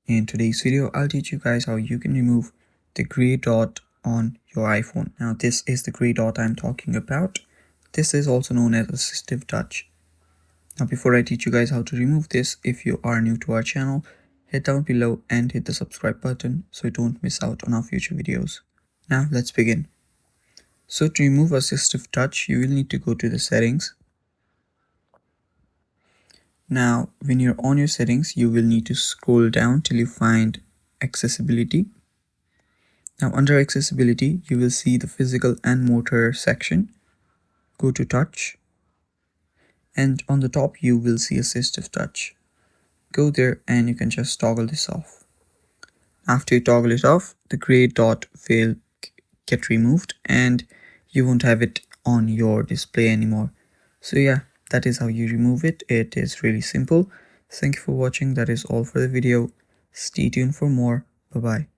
In today's video, I'll teach you guys how you can remove the gray dot on your iPhone. Now, this is the gray dot I'm talking about. This is also known as assistive touch. Now, before I teach you guys how to remove this, if you are new to our channel, hit down below and hit the subscribe button so you don't miss out on our future videos. Now, let's begin. So to remove assistive touch, you will need to go to the settings. Now, when you're on your settings, you will need to scroll down till you find accessibility. Now, under accessibility, you will see the physical and motor section. Go to touch. And on the top, you will see assistive touch. Go there and you can just toggle this off. After you toggle it off, the gray dot will get removed and you won't have it on your display anymore. So yeah, that is how you remove it. It is really simple. Thank you for watching. That is all for the video. Stay tuned for more. Bye bye.